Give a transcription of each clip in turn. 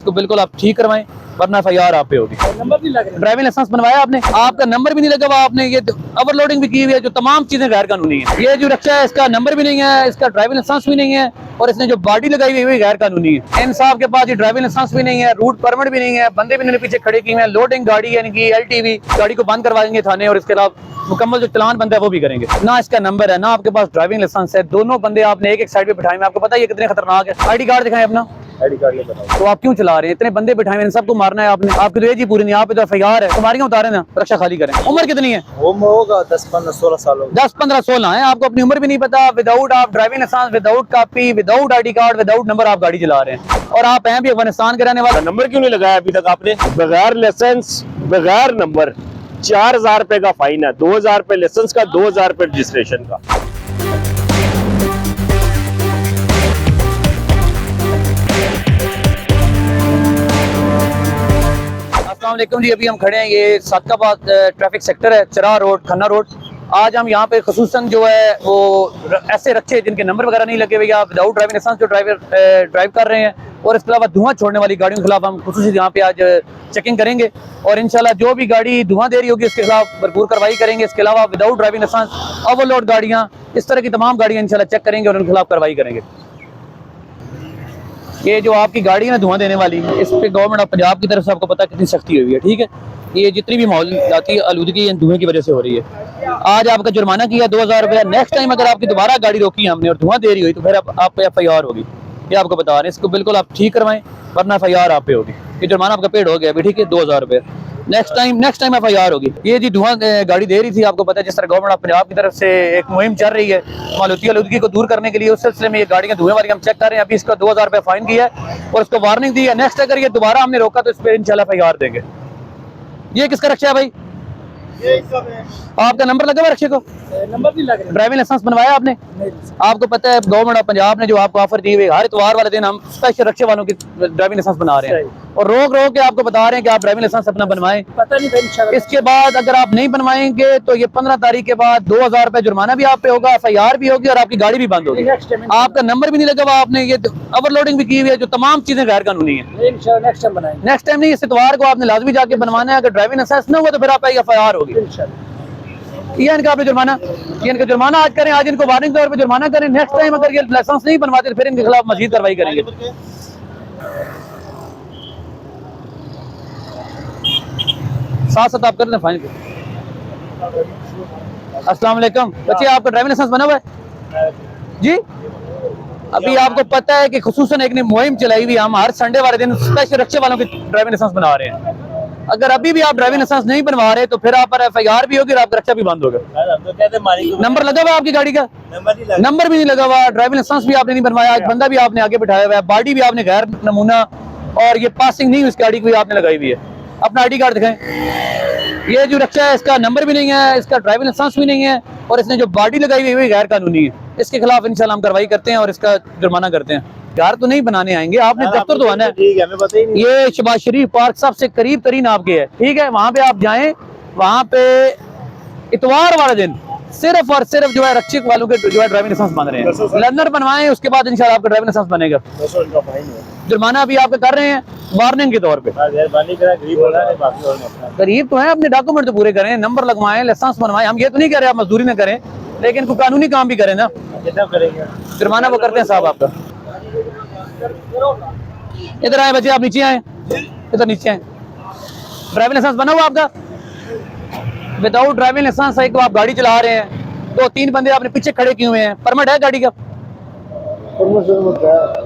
इसको बिल्कुल आप ठीक करवाएं, वरना एफआईआर आप पे होगी। नंबर नहीं लग रहा। ड्राइविंग लाइसेंस बनवाया आपने, आपका नंबर भी नहीं लगा हुआ, आपने ये ओवरलोडिंग भी की हुई है, जो तमाम चीजें गैर कानूनी है। ये जो रक्षा है इसका नंबर भी नहीं है, इसका ड्राइविंग लाइसेंस भी नहीं है, और इसने जो बॉडी लगाई हुई है गैर कानूनी है। इन साहब के पास ये ड्राइविंग लाइसेंस भी नहीं है, रूट परमिट भी नहीं है, बंदे भी इन्होंने पीछे खड़े किए हैं, लोडिंग गाड़ी यानी कि एलटीवी गाड़ी को बंद करवाएंगे थाने, और इसके अलावा मुकम्मल जो चलान बनता है वो भी करेंगे। ना इसका नंबर है, ना आपके पास ड्राइविंग लाइसेंस है, दोनों बंदे आपने एक एक साइड पे बिठाए हैं। आपको पता है ये कितने खतरनाक है। आईडी कार्ड दिखाएं अपना। आईडी कार्ड ले बनाओ। तो आप क्यों चला रहे हैं? इतने बंदे बिठाए हैं, इन सबको मारना है आपने। आपकी तो एज ही पूरी नहीं, आप पे तो एफआईआर है। सवारियां उतारे ना, रक्षा खाली करें। उम्र कितनी है? उम्र होगा 10-15-16 साल होगा। 10-15-16 है। आपको अपनी उम्र भी नहीं पता। विदाउट आप driving licence, without copy, without ID card, without number आप गाड़ी चला रहे हैं, और आप हैं भी अफगानिस्तान के रहने वाले। नंबर क्यों नहीं लगाया अभी तक आपने? बगैर लाइसेंस, बगैर नंबर, 4000 रुपए का फाइन है, 2000 रुपए लाइसेंस का, 2000 रुपए रजिस्ट्रेशन का। अस्सलाम वालेकुम जी, अभी हम खड़े हैं, ये सादकाबाद ट्रैफिक सेक्टर है, चरा रोड, खन्ना रोड। आज हम यहाँ पे खसूसन जो है वो ऐसे रखे जिनके नंबर वगैरह नहीं लगे हुए, या विदाउट ड्राइविंग लाइसेंस जो ड्राइव कर रहे हैं, और इसके अलावा धुआं छोड़ने वाली गाड़ियों के खिलाफ हम खसूसी यहाँ पे आज चेकिंग करेंगे, और इंशाल्लाह जो भी गाड़ी धुआं दे रही होगी उसके खिलाफ भरपूर कार्रवाई करेंगे। इसके अलावा विदाउट ड्राइविंग लाइसेंस, ओवरलोड गाड़ियाँ, इस तरह की तमाम गाड़ियाँ इंशाल्लाह चेक करेंगे और उनके खिलाफ कार्रवाई करेंगे। ये जो आपकी गाड़ी है ना धुआं देने वाली, इस पे गवर्नमेंट ऑफ पंजाब की तरफ से आपको पता कितनी सख्ती हुई है, ठीक है। ये जितनी भी माहौल आती है आलूदगी धुएं की वजह से हो रही है। आज आपका जुर्माना किया 2000 रुपया। नेक्स्ट टाइम अगर आपकी दोबारा गाड़ी रोकी हमने और धुआं दे रही हुई तो फिर आप पे एफआईआर होगी। ये आपको बता रहे हैं, इसको बिल्कुल आप ठीक करवाएं, वरना एफआईआर आप पे होगी। ये जुर्माना आपका पेड हो गया अभी, ठीक है, 2000 रुपये। नेक्स्ट टाइम एफआईआर होगी। ये जी धुआं गाड़ी दे रही थी, आपको पता है जिस तरह गवर्नमेंट ऑफ पंजाब की तरफ से एक मुहिम चल रही है मालूती आलूदगी को दूर करने के लिए, उस सिलसिले में ये गाड़ियां धुएं वाली हम चेक कर रहे हैं। अभी इसका 2000 रुपये फाइन किया है और उसको वार्निंग दी है। नेक्स्ट अगर ये दोबारा हमने रोका तो इस पर इंशाल्लाह एफआईआर देंगे। ये किसका रक्षा है भाई? आपका नंबर लगा हुआ रक्षे को? नंबर नहीं लग रहा। ड्राइविंग लाइसेंस बनवाया आपने? आपको पता है गवर्नमेंट ऑफ पंजाब ने जो आपको ऑफर दी हुई, हर इतवार वाले दिन हम स्पेशल रक्षे वालों की ड्राइविंग लाइसेंस बना रहे हैं, और रोक के आपको बता रहे हैं कि आप ड्राइविंग लाइसेंस अपना बनवाएं। पता नहीं था इंशाल्लाह। इसके बाद अगर आप नहीं बनवाएंगे तो ये 15 तारीख के बाद 2000 रुपए जुर्माना भी आप पे होगा, एफआईआर भी होगी, और आपकी गाड़ी भी बंद होगी। आपका नंबर भी नहीं लगा हुआ, आपने ये ओवरलोडिंग भी की हुई है, जो तमाम चीजें गैर कानूनी है। इंशाल्लाह नेक्स्ट टाइम बनाएंगे। नेक्स्ट टाइम नहीं, इस इतवार को आपने लाजमी जाके बनवाना है। अगर ड्राइविंग लाइसेंस ना हुआ तो फिर आप एफआईआर होगी। इंशाल्लाह ये इनका आपने जुर्माना, ये इनका जुर्माना आज करें, आज इनको वार्निंग तौर पे जुर्माना करें। नेक्स्ट टाइम अगर ये लाइसेंस नहीं बनवाते फिर इनके खिलाफ मजीद कार्रवाई करेंगे। साथ आप कर दें फाइन। अस्सलाम वालेकुम बच्चे, आपका ड्राइविंग लाइसेंस बना हुआ है जी? अभी आपको पता है कि खुसूसन एक ने मुहिम चलाई हुई, हम हर संडे वाले दिन स्पेशल रक्षे वालों की ड्राइविंग लाइसेंस बना रहे हैं। अगर अभी भी आप ड्राइविंग लाइसेंस नहीं बनवा रहे तो फिर आप पर एफआईआर भी होगी और आपका रक्षा भी बंद होगा। नंबर लगा हुआ आपकी गाड़ी का? नंबर भी नहीं लगा हुआ, ड्राइविंग लाइसेंस भी आपने नहीं बनवाया, आज बंदा भी आपने आगे बिठाया हुआ है, बॉडी भी आपने गैर नमूना, और ये पासिंग नहीं उस गाड़ी को आपने लगाई हुई है। अपना आईडी कार्ड दिखाएं। ये जो रक्षा है इसका नंबर भी नहीं है, इसका ड्राइविंग लाइसेंस भी नहीं है, और इसने जो बॉडी लगाई हुई है गैर कानूनी है। इसके खिलाफ इंशाल्लाह हम कार्रवाई करते हैं और इसका जुर्माना करते हैं। घर तो नहीं बनाने आएंगे, आपने दफ्तर तो आना है। ठीक है, हमें पता ही नहीं। ये शहबाज शरीफ पार्क सबसे करीब तरीन आपके है, ठीक है, वहां पे आप जाएं। वहां पे इतवार वाले दिन सिर्फ और सिर्फ जो है रक्षक वालों के जो है ड्राइविंग लाइसेंस बन रहे हैं। लर्नर बनवाएं, उसके बाद इंशाल्लाह आपका ड्राइविंग लाइसेंस बनेगा। जुर्माना भी आपका कर रहे हैं वार्निंग के तौर पे। गरीब तो है, अपने डॉक्यूमेंट तो पूरे करें, नंबर लगवाएं, लाइसेंस बनवाएं। हम ये तो नहीं कह रहे आप मजदूरी न करें, लेकिन कोई कानूनी काम भी करें ना। जुर्माना वो करते हैं साहब आपका। इधर आए बच्चे, आप नीचे आए, इधर नीचे आए। ड्राइविंग लाइसेंस बना हुआ आपका? विदाउट ड्राइविंग लाइसेंस एक तो आप गाड़ी चला रहे हैं, 2-3 बंदे आपने पीछे खड़े किए हुए हैं। परमिट है गाड़ी का?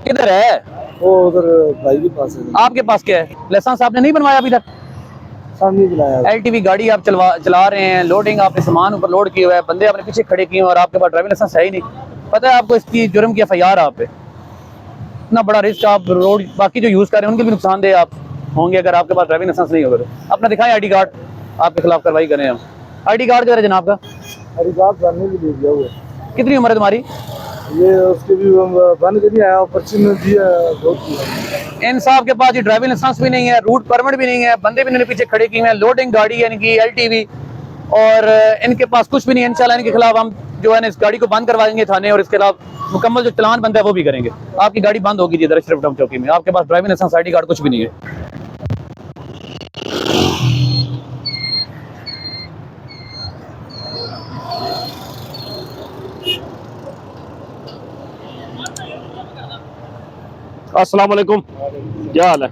किधर है? वो उधर भाई के पास है। आपके पास क्या है? लाइसेंस आपने नहीं बनवाया अभी तक? एलटीवी गाड़ी आप चला रहे हैं, लोडिंग आपने सामान ऊपर लोड किया हुआ है, बंदे आपने पीछे खड़े किए हैं और आपके पास ड्राइविंग लाइसेंस है ही नहीं। पता है आपको इसकी जुर्म की एफआईआर आप पे। इतना बड़ा रिस्क आप रोड बाकी जो यूज कर रहे हैं उनके भी नुकसान दे आप होंगे अगर आपके पास ड्राइविंग लाइसेंस नहीं होगा तो। अपना दिखाएं आईडी कार्ड, आपके खिलाफ कार्रवाई करें हम। आईडी कार्ड किधर है जनाब का? आईडी कार्ड बनने के लिए दिया हुआ है। कितनी उम्र है तुम्हारी? ये उसके भी बन के नहीं आया, पर्ची में दिया बहुत। इन साहब के पास ये ड्राइविंग लाइसेंस भी नहीं है, रूट परमिट भी नहीं है, बंदे भी इन्होंने पीछे खड़े किए हैं, लोडिंग गाड़ी यानी कि एलटीवी, और इनके पास कुछ भी नहीं है। इंशाल्लाह इनके खिलाफ हम जो है ना इस गाड़ी को बंद करवाएंगे थाने, और इसके अलावा मुकम्मल जो चलान बनता है वो भी करेंगे। आपकी गाड़ी बंद होगी इधर अशरफ टॉप चौकी में, आपके पास ड्राइविंग लाइसेंस ID कार्ड कुछ भी नहीं है। अस्सलाम वालेकुम, क्या हाल है?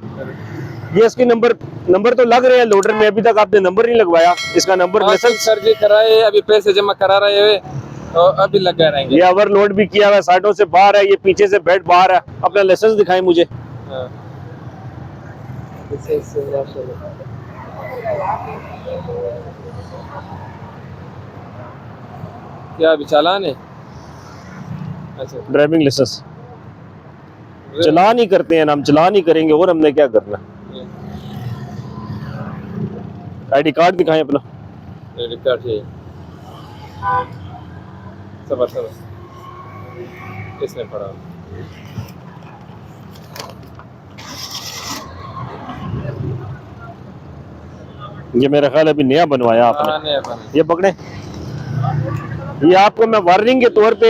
ये इसके नंबर तो लग रहे हैं लोडर में, अभी तक आपने नंबर नहीं लगवाया इसका नंबर। लाइसेंस सर जी कराए, अभी पैसे जमा करा रहे हैं और अभी लगा रहेंगे। ये ओवरलोड भी किया हुआ है, साइडों से बाहर है, ये पीछे से बेड बाहर है। अपना लाइसेंस दिखाएं मुझे। हाँ। क्या अभी चालान है? अच्छा, ड्राइविंग लाइसेंस चलान ही करते हैं ना, हम चलान ही करेंगे और हमने क्या करना। ID कार्ड दिखाएं अपना। रिकॉर्ड है। सबर इसने पढ़ा। ये मेरा ख्याल अभी नया बनवाया आपने। हाँ, नहीं बना। ये पकड़े, ये आपको मैं वार्निंग के तौर पे,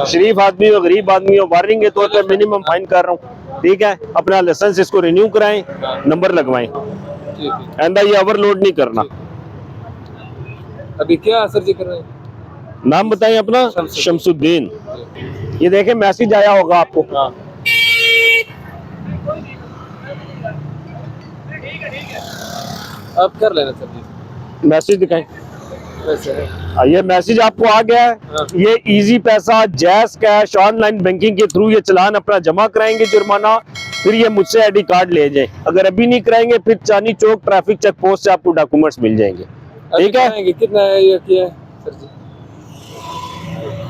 शरीफ आदमी हो गरीब आदमी हो, वार्निंग के तौर पे मिनिमम फाइन कर रहा हूँ, ठीक है? अपना लाइसेंस इसको रिन्यू कराएं, नंबर लगवाएं, ठीक है। आइंदा ये ओवरलोड नहीं करना। अभी क्या सर जी कर रहे हैं? नाम बताएं अपना। शमसुद्दीन। ये देखें मैसेज आया होगा आपको। हाँ। अब कर लेना सर जी। मैसेज दिखाएं। वैसे है। ये मैसेज आपको आ गया है। हाँ। ये इजी पैसा, जैस कैश, ऑनलाइन बैंकिंग के थ्रू ये चलान अपना जमा कराएंगे जुर्माना, फिर ये मुझसे ID कार्ड ले जाएं। अगर अभी नहीं कराएंगे फिर Chandni Chowk traffic check post से आपको डॉक्यूमेंट्स मिल जाएंगे, अभी ठीक है? कराएंगे। कितना है ये किया है सर जी?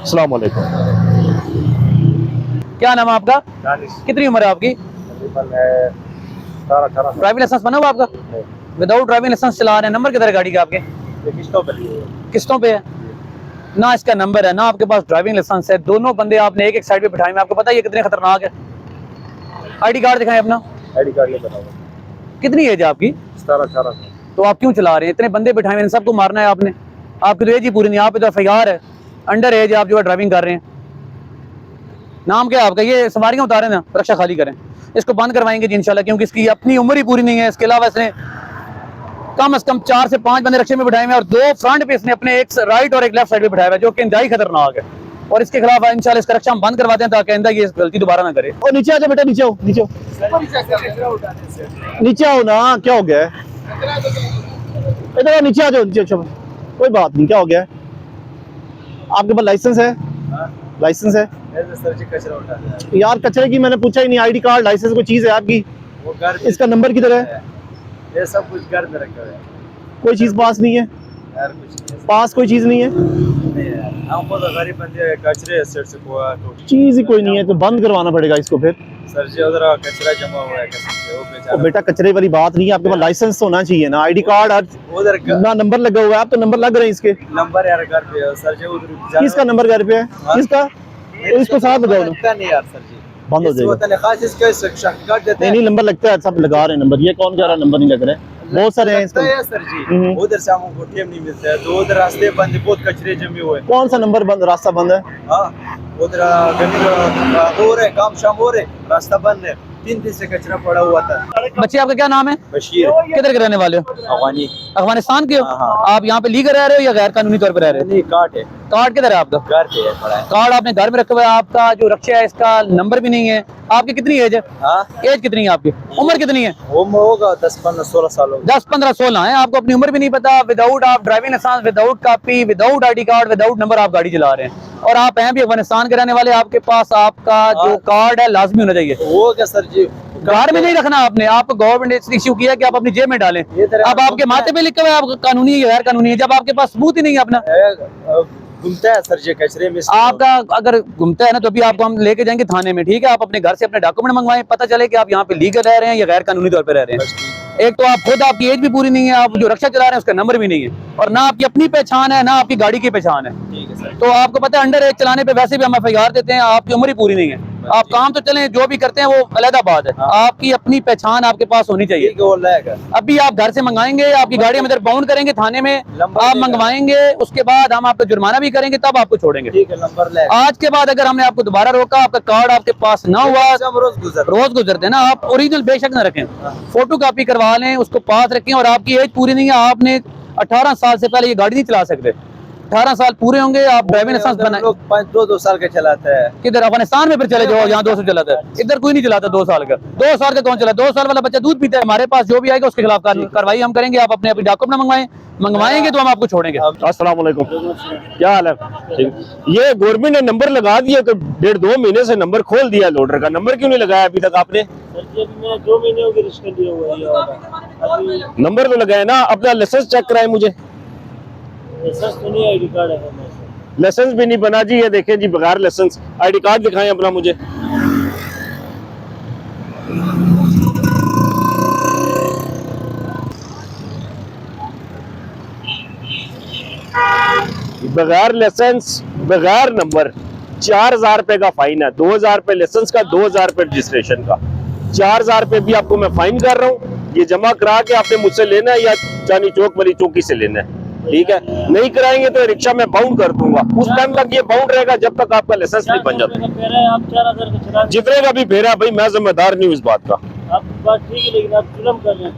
अस्सलाम वालेकुम। क्या नाम है आपका? कितनी उम्र है आपकी? 18 ड्राइविंग लाइसेंस बना हुआ आपका? विदाउट ड्राइविंग लाइसेंस चला रहे हैं। नंबर किधर है गाड़ी का आपके? किस्तों पे है ना, इसका नंबर है ना, आपके पास ड्राइविंग लाइसेंस है। दोनों बंदे आपने एक एक साइड पे बिठाए हैं। आपको पता है ये कितने खतरनाक है? ID कार्ड दिखाएं अपना। ID कार्ड ले बनाओ। कितनी एज है आपकी? 17-18। तो आप क्यों चला रहे हैं? इतने बंदे बिठाए हैं, इन सबको मारना है आपने? आपकी तो एज ही पूरी नहीं, आप तो FIR है, अंडर एज आप जो है ड्राइविंग कर रहे हैं। नाम क्या है आपका? ये सवारियां उतारें ना, रक्षा खाली करें। इसको बंद करवाएंगे जी इंशाल्लाह, क्योंकि इसकी अपनी उम्र ही पूरी नहीं है। इसके अलावा इसने कम से कम 4 से 5 बंदे रक्षे में बिठाए हुए हैं, और 2 फ्रंट पे इसने अपने एक राइट और एक लेफ्ट साइड पे बिठाया हुआ है, जो कि इंतहाई खतरनाक है। और इसके खिलाफ इंशाल्लाह इसका रक्षा हम बंद करवाते हैं ताकि आइंदा ये गलती दोबारा ना करे। और नीचे आ जाओ बेटा, नीचे आओ, नीचे आओ, नीचे आओ ना। क्या हो गया है? इधर आओ, नीचे आ जाओ, नीचे। अच्छा कोई बात नहीं, क्या हो गया है? आपके पास लाइसेंस है? लाइसेंस है? सर जी कचरा उठा यार कचरे की मैंने पूछा ही नहीं। ID कार्ड, लाइसेंस कोई चीज़ है आपकी? वो घर इसका नंबर किधर है? ये सब कुछ घर में रखा है कोई चीज़ पास नहीं है? यार, कुछ पास कोई चीज़ नहीं है? नहीं है। हमको तो गरीब बंदे कचरे सेट से हुआ तो चीज़ ही कोई नहीं है, तो बंद करवाना पड़ेगा इसको फिर। सर जी उधर कचरा जमा हुआ है कसम से, वो तो बेचारा। बेटा कचरे वाली बात नहीं है, आपके पास लाइसेंस होना चाहिए ना। ID कार्ड उधर ना नंबर लगा हुआ है, आप तो नंबर लग रहे हैं इसके। नंबर यार घर पे है सर जी, उधर किसका नंबर घर पे है? किसका? तो इसको साथ लगाओ ना, लगता नहीं यार सर जी, बंद हो जाएगा। खास इसका सर्टिफिकेट देते नहीं नहीं, नंबर लगता है, सब लगा रहे हैं नंबर। ये कौन कह रहा है नंबर नहीं लग रहा है? बहुत सारे हैं इसको। है सर जी। उधर से हमको टेम नहीं मिलता है, तो उधर रास्ते बंद, बहुत कचरे जमे हुए हैं। कौन सा नंबर बंद? रास्ता बंद है? हाँ, उधर हो रहे काम शाम हो रहे, रास्ता बंद है। 3 दिन से कचरा पड़ा हुआ था। बच्चे आपका क्या नाम है? बशीर। किधर के रहने वाले हो? अफगानी। अफगानिस्तान के हो? हाँ। आप यहाँ पे लीगल रह रहे हो या गैर कानूनी तौर पे रह रहे हो? नहीं काट है, कार्ड किधर है आपका? घर पे है पड़ा है। कार्ड आपने घर में रखा हुआ है, आपका जो रक्षा है इसका नंबर भी नहीं है। आपकी कितनी एज है? हाँ, एज कितनी है आपकी? उम्र कितनी है? वो होगा 10-15-16 साल होगा। 10-15-16 है। आपको अपनी उम्र भी नहीं पता। विदाउट आप driving licence, without copy, without ID card, without number आप गाड़ी चला रहे हैं। और आप हैं भी अफगानिस्तान के रहने वाले, आपके पास आपका जो कार्ड है लाजमी होना चाहिए। वो क्या सर जी, घर में नहीं रखना आपने, आपको गवर्नमेंट ने इश्यू किया कि आप अपनी जेब में डालें। ये तरह अब आपके माथे पे लिखा हुआ है आप कानूनी है या गैर कानूनी है, जब आपके पास सबूत ही नहीं है अपना। घूमता है सर जी कचरे में। आपका अगर घूमता है ना तो अभी आपको हम लेके जाएंगे थाने में, ठीक है? आप अपने घर से अपने डॉक्यूमेंट मंगवाएं, पता चले कि आप यहाँ पे लीगल रह रहे हैं या गैर कानूनी तौर पे रह रहे हैं। एक तो आप खुद, आपकी एज भी पूरी नहीं है, आप जो रक्षा चला रहे हैं उसका नंबर भी नहीं है, और ना आपकी अपनी पहचान है, ना आपकी गाड़ी की पहचान है। ठीक है सर। तो आपको पता है अंडर एज चलाने पे वैसे भी हम FIR देते हैं, आपकी उम्र ही पूरी नहीं है। आप काम तो चलें, जो भी करते हैं वो अलग बात है, आपकी अपनी पहचान आपके पास होनी चाहिए। ठीक है, वो लाएगा। अभी आप घर से मंगाएंगे, आपकी गाड़ी हम इधर बाउंड करेंगे थाने में, आप मंगवाएंगे, उसके बाद हम आपको जुर्माना भी करेंगे, तब आपको छोड़ेंगे। ठीक है, नंबर लाएगा। आज के बाद अगर हमने आपको दोबारा रोका, आपका कार्ड आपके पास ना हुआ, हम रोज गुजरते हैं ना, आप ओरिजिनल बेशक ना रखें, फोटो कॉपी करवा लें, उसको पास रखें। और आपकी एज पूरी नहीं है, आपने 18 साल से पहले ये गाड़ी नहीं चला सकते। 18 साल पूरे होंगे, आप ड्राइविंग लाइसेंस बनाए। लोग 5-2 साल के चलाते हैं। किधर अफगानिस्तान में फिर चले जाओ, यहाँ 200 चलाता है, इधर कोई नहीं चलाता 2 साल का। 2 साल का कौन चला? 2 साल वाला बच्चा दूध पीता है। हमारे पास जो भी आएगा उसके खिलाफ कार्रवाई हम करेंगे। आप अपने डॉक्यूमेंट मंगवाएंगे तो हम आपको छोड़ेंगे। अस्सलाम वालेकुम, क्या हाल है? ठीक। ये गवर्नमेंट ने नंबर लगा दिया कि 1.5-2 महीने से नंबर खोल दिया लोडर का, नंबर क्यों नहीं लगाया अभी तक आपने? मैं 2 महीने हो गए रजिस्टर लिया हुआ है अभी। नंबर तो लगाया ना, अपना लाइसेंस चेक कराए मुझे। लाइसेंस तो नहीं, आईडी कार्ड है मेरे पास। लाइसेंस भी नहीं बना जी, ये देखें जी, बगैर लाइसेंस। आईडी कार्ड दिखाएं अपना मुझे। बगैर लाइसेंस, बगैर नंबर, 4000 रुपए का फाइन है। 2000 रुपए लाइसेंस का, 2000 रुपए रजिस्ट्रेशन का। 4000 रुपए भी आपको मैं फाइन कर रहा हूँ। ये जमा करा के आपने मुझसे लेना है या चांदनी चौक वाली चौकी से लेना है, ठीक है? नहीं कराएंगे तो रिक्शा में बाउंड कर दूंगा। उस टाइम तक ये बाउंड रहेगा जब तक आपका लाइसेंस नहीं बन जाता। आप 4000 का चला, जितने का भी फेरा भाई, मैं जिम्मेदार नहीं हूँ इस बात का। आपकी बात ठीक है, लेकिन आप जुल्म कर रहे हैं।